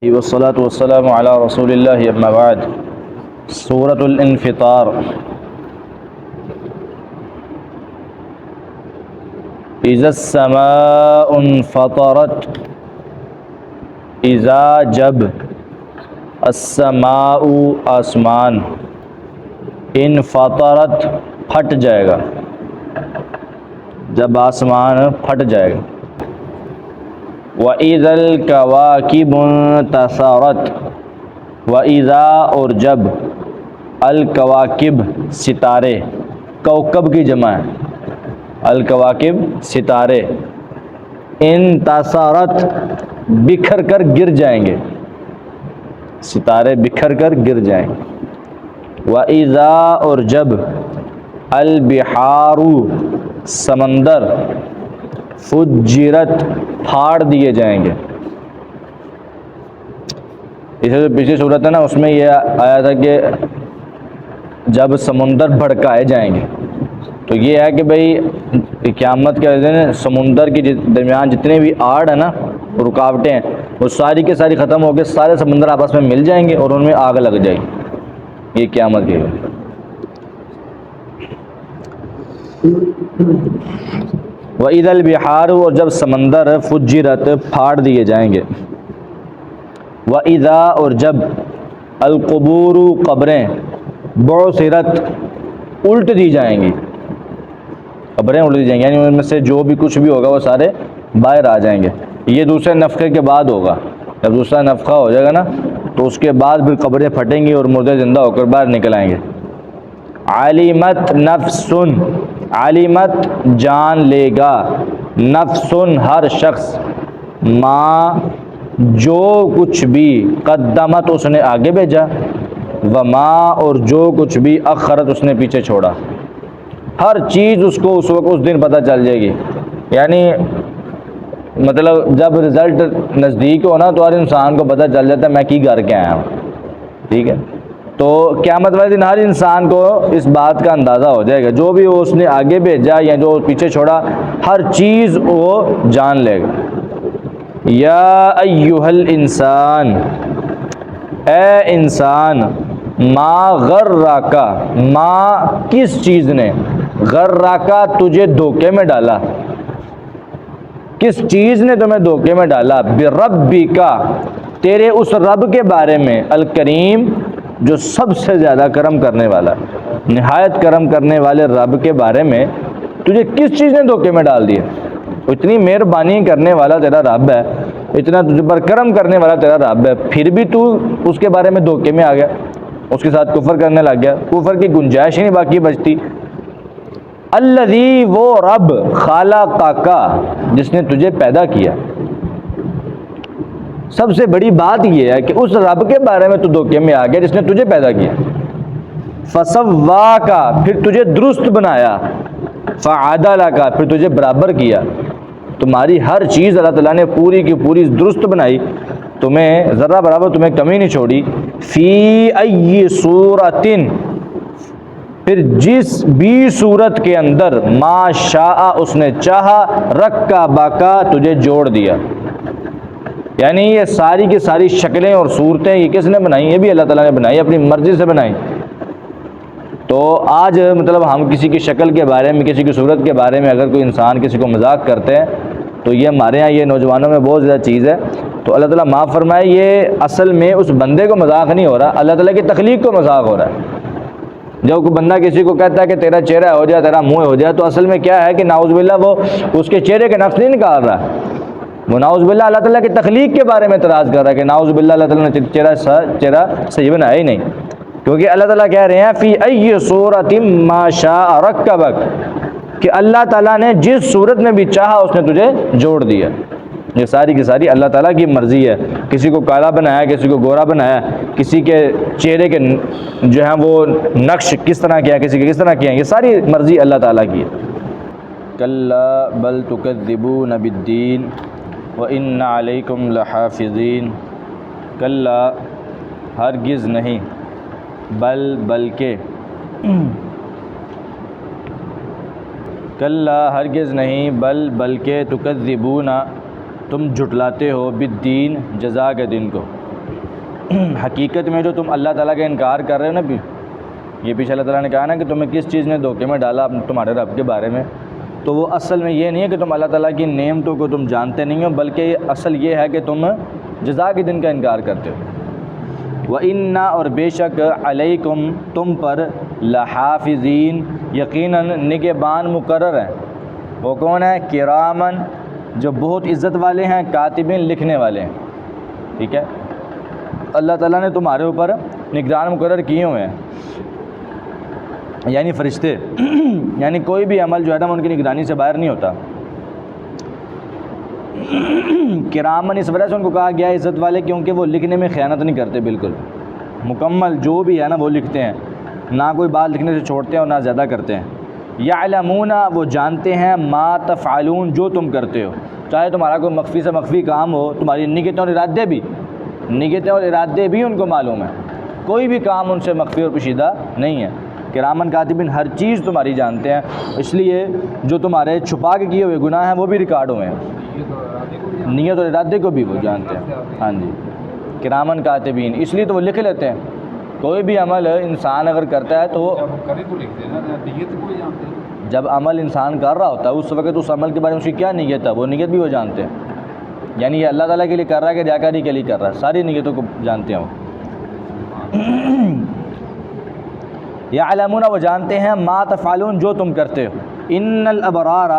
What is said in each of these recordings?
والصلاة والسلام على رسول الله اما بعد سورة الانفطار اذا السماء انفطرت اذا جب السماء آسمان انفطرت پھٹ جائے گا جب آسمان پھٹ جائے گا وَإِذَا الْكَوَاكِبُ انتَثَرَتْ وَإِذَا اور جب الکواکب ستارے کوکب کی جمع ہے الکواکب ستارے انتثرت بکھر کر گر جائیں گے ستارے بکھر کر گر جائیں گے وَإِذَا اور جب البحار سمندر فجرت پھاڑ دیے جائیں گے اسے جو پچھلی صورت ہے نا اس میں یہ آیا تھا کہ جب سمندر بھڑکائے جائیں گے تو یہ ہے کہ بھئی قیامت کے دن سمندر کے درمیان جتنے بھی آڑ ہیں نا رکاوٹیں ہیں وہ ساری کے ساری ختم ہو کے سارے سمندر آپس میں مل جائیں گے اور ان میں آگ لگ جائے گی یہ قیامت کے دن وَإِذَا الْبِحَارُ اور جب سمندر فجرت پھاڑ دیے جائیں گے وَإِذَا اور جب القبور قبریں بعثرت الٹ دی جائیں گی قبریں الٹ دی جائیں گی یعنی ان میں سے جو بھی کچھ بھی ہوگا وہ سارے باہر آ جائیں گے یہ دوسرے نفخے کے بعد ہوگا جب دوسرا نفخہ ہو جائے گا نا تو اس کے بعد پھر قبریں پھٹیں گی اور مردے زندہ ہو کر باہر نکل آئیں گے عَلِمَتْ نَفْسٌ عَلِمَتْ جان لے گا نفسن ہر شخص ما جو کچھ بھی قدمت اس نے آگے بھیجا وما اور جو کچھ بھی اخرت اس نے پیچھے چھوڑا ہر چیز اس کو اس وقت اس دن پتہ چل جائے گی یعنی مطلب جب رزلٹ نزدیک ہو نا تو ہر انسان کو پتہ چل جاتا ہے میں کی کر کے آیا ہوں ٹھیک ہے تو قیامت والے دن ہر انسان کو اس بات کا اندازہ ہو جائے گا جو بھی وہ اس نے آگے بھیجا یا جو پیچھے چھوڑا ہر چیز وہ جان لے گا یا ایہا الانسان اے انسان ما غرک ما کس چیز نے غرک تجھے دھوکے میں ڈالا کس چیز نے تمہیں دھوکے میں ڈالا بربک تیرے اس رب کے بارے میں الکریم جو سب سے زیادہ کرم کرنے والا نہایت کرم کرنے والے رب کے بارے میں تجھے کس چیز نے دھوکے میں ڈال دیا اتنی مہربانی کرنے والا تیرا رب ہے اتنا تجھ پر کرم کرنے والا تیرا رب ہے پھر بھی تو اس کے بارے میں دھوکے میں آ گیا اس کے ساتھ کفر کرنے لگ گیا کفر کی گنجائش ہی نہیں باقی بچتی الذی وہ رب خالقک جس نے تجھے پیدا کیا سب سے بڑی بات یہ ہے کہ اس رب کے بارے میں تو دھوکے میں آ گیا جس نے تجھے پیدا کیا فسواک پھر تجھے درست بنایا فعدلک پھر تجھے برابر کیا تمہاری ہر چیز اللہ تعالیٰ نے پوری کی پوری درست بنائی تمہیں ذرہ برابر تمہیں کمی نہیں چھوڑی فی ای صورت پھر جس بھی صورت کے اندر ما شاء اس نے چاہا رکا باکا تجھے جوڑ دیا یعنی یہ ساری کی ساری شکلیں اور صورتیں یہ کس نے بنائی یہ بھی اللہ تعالیٰ نے بنائی اپنی مرضی سے بنائی تو آج مطلب ہم کسی کی شکل کے بارے میں کسی کی صورت کے بارے میں اگر کوئی انسان کسی کو مذاق کرتے ہیں تو یہ ہمارے ہاں یہ نوجوانوں میں بہت زیادہ چیز ہے تو اللہ تعالیٰ معاف فرمائے یہ اصل میں اس بندے کو مذاق نہیں ہو رہا اللہ تعالیٰ کی تخلیق کو مذاق ہو رہا ہے جب کوئی بندہ کسی کو کہتا ہے کہ تیرا چہرہ ہو جائے تیرا منہ ہو جائے تو اصل میں کیا ہے کہ نعوذ باللہ وہ اس کے چہرے کے نقص نہیں نکال رہا وہ نعوذ باللہ اللہ تعالیٰ کی تخلیق کے بارے میں اعتراض کر رہا ہے کہ نعوذ باللہ اللہ تعالیٰ نے چہرہ صحیح بنایا ہی نہیں کیونکہ اللہ تعالیٰ کہہ رہے ہیں فی ای صورت ما شاء رکبک کہ اللہ تعالیٰ نے جس صورت میں بھی چاہا اس نے تجھے جوڑ دیا یہ ساری کی ساری اللہ تعالیٰ کی مرضی ہے کسی کو کالا بنایا کسی کو گورا بنایا کسی کے چہرے کے جو ہیں وہ نقش کس طرح کیا کسی کے کس طرح کیا یہ ساری مرضی اللہ تعالیٰ کی ہے کلا بل تکذبون بالدین وَإِنَّ عَلَيْكُمْ لَحَافِظِينَ کلا ہرگز نہیں بلکہ کلا ہرگز نہیں بلکہ تکذبون تم جھٹلاتے ہو بالدین جزا کے دن کو حقیقت میں جو تم اللہ تعالیٰ کا انکار کر رہے ہو نا، یہ پیچھے اللہ تعالیٰ نے کہا نا کہ تمہیں کس چیز نے دھوکے میں ڈالا تمہارے رب کے بارے میں، تو وہ اصل میں یہ نہیں ہے کہ تم اللہ تعالیٰ کی نعمتوں کو تم جانتے نہیں ہو، بلکہ اصل یہ ہے کہ تم جزا کے دن کا انکار کرتے ہو۔ وَإِنَّا اور بے شک علیکم تم پر لحافظین یقیناً نگہبان مقرر ہیں۔ وہ کون ہے؟ کرامن جو بہت عزت والے ہیں، کاتبین لکھنے والے ہیں، ٹھیک ہے۔ اللہ تعالیٰ نے تمہارے اوپر نگران مقرر کیے ہوئے ہیں، یعنی فرشتے یعنی کوئی بھی عمل جو ہے نا ان کی نگرانی سے باہر نہیں ہوتا۔ کرامن اس وجہ سے ان کو کہا گیا عزت والے کیونکہ وہ لکھنے میں خیانت نہیں کرتے، بالکل مکمل جو بھی ہے نا وہ لکھتے ہیں، نہ کوئی بات لکھنے سے چھوڑتے ہیں اور نہ زیادہ کرتے ہیں۔ یعلمون وہ جانتے ہیں، ما تفعلون جو تم کرتے ہو، چاہے تمہارا کوئی مخفی سے مخفی کام ہو، تمہاری نیتیں اور ارادے بھی ان کو معلوم ہے، کوئی بھی کام ان سے مخفی اور پوشیدہ نہیں ہے۔ کرامن کاتبین ہر چیز تمہاری جانتے ہیں، اس لیے جو تمہارے چھپا کے کیے ہوئے گناہ ہیں وہ بھی ریکارڈ ہوئے ہیں، نیت اور ارادے کو بھی وہ جانتے ہیں۔ ہاں جی، کرامن کاتبین، اس لیے تو وہ لکھ لیتے ہیں۔ کوئی بھی عمل انسان اگر کرتا ہے تو وہ جب عمل انسان کر رہا ہوتا ہے اس وقت اس عمل کے بارے میں اس کی کیا نیت ہے وہ نیت بھی وہ جانتے ہیں، یعنی یہ اللہ تعالیٰ کے لیے کر رہا ہے کہ ریاکاری کے لیے کر رہا ہے، ساری نیتوں کو جانتے ہیں وہ۔ یعلمون وہ جانتے ہیں، ما تفعلون جو تم کرتے ہو۔ ان الابرار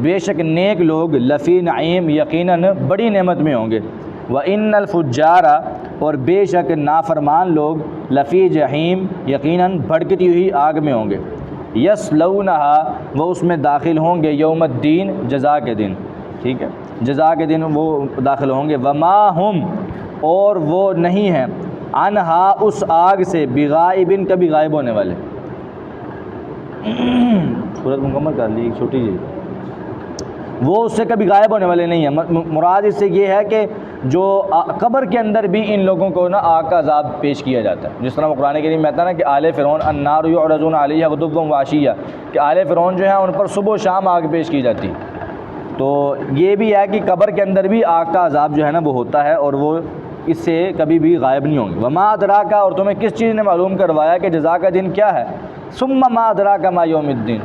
بے شک نیک لوگ، لفی نعیم یقیناً بڑی نعمت میں ہوں گے، وان الفجار اور بے شک نافرمان لوگ، لفی جہیم یقیناً بھڑکتی ہوئی آگ میں ہوں گے، یصلونہا وہ اس میں داخل ہوں گے، یوم الدین جزا کے دن، ٹھیک ہے، جزا کے دن وہ داخل ہوں گے، وما ہم اور وہ نہیں ہیں، عنہا اس آگ سے، بغائبن کبھی غائب ہونے والے۔ صورت مکمل کر لی، چھوٹی جی، وہ اس سے کبھی غائب ہونے والے نہیں ہیں۔ مراد اس سے یہ ہے کہ جو قبر کے اندر بھی ان لوگوں کو نا آگ کا عذاب پیش کیا جاتا ہے، جس طرح وہ قرآن کریم میں آتا ہے نا کہ آل فرعون النار یعرضون علیہا غدوا وعشیا، کہ آل فرعون جو ہے ان پر صبح و شام آگ پیش کی جاتی۔ تو یہ بھی ہے کہ قبر کے اندر بھی آگ کا عذاب جو ہے نا وہ ہوتا ہے، اور وہ اس سے کبھی بھی غائب نہیں ہوں گے۔ وما ادراک اور تمہیں کس چیز نے معلوم کروایا کہ جزا کا دن کیا ہے، ثم ما ادراک ما یوم الدین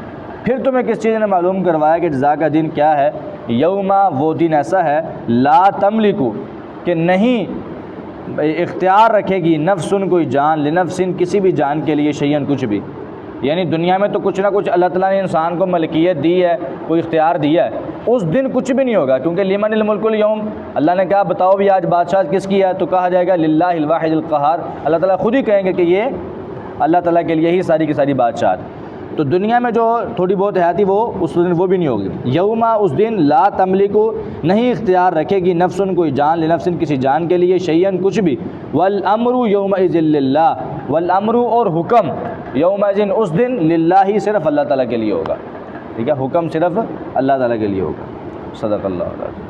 پھر تمہیں کس چیز نے معلوم کروایا کہ جزا کا دن کیا ہے، یوما وہ دن ایسا ہے، لا تملکو کہ نہیں اختیار رکھے گی، نفسن کوئی جان، لنفسن کسی بھی جان کے لیے، شیئن کچھ بھی، یعنی دنیا میں تو کچھ نہ کچھ اللہ تعالیٰ نے انسان کو ملکیت دی ہے، کوئی اختیار دیا ہے، اس دن کچھ بھی نہیں ہوگا، کیونکہ لمن الملک اليوم اللہ نے کہا بتاؤ بھی آج بادشاہ کس کی ہے، تو کہا جائے گا للہ الواحد القہار، اللہ تعالیٰ خود ہی کہیں گے کہ یہ اللہ تعالیٰ کے لیے ہی ساری کی ساری بادشاہت۔ تو دنیا میں جو تھوڑی بہت ہے تھی وہ اس دن وہ بھی نہیں ہوگی۔ یوما اس دن، لا تملکو نہیں اختیار رکھے گی، نفسن کوئی جان، لنفسن کسی جان کے لیے، شیئن کچھ بھی، والامر یومئذ للہ والامر اور حکم یومئذ اس دن للہ ہی صرف اللہ تعالیٰ کے لیے ہوگا، ٹھیک ہے، حکم صرف اللہ تعالیٰ کے لیے ہوگا۔ صدق اللہ علیہ۔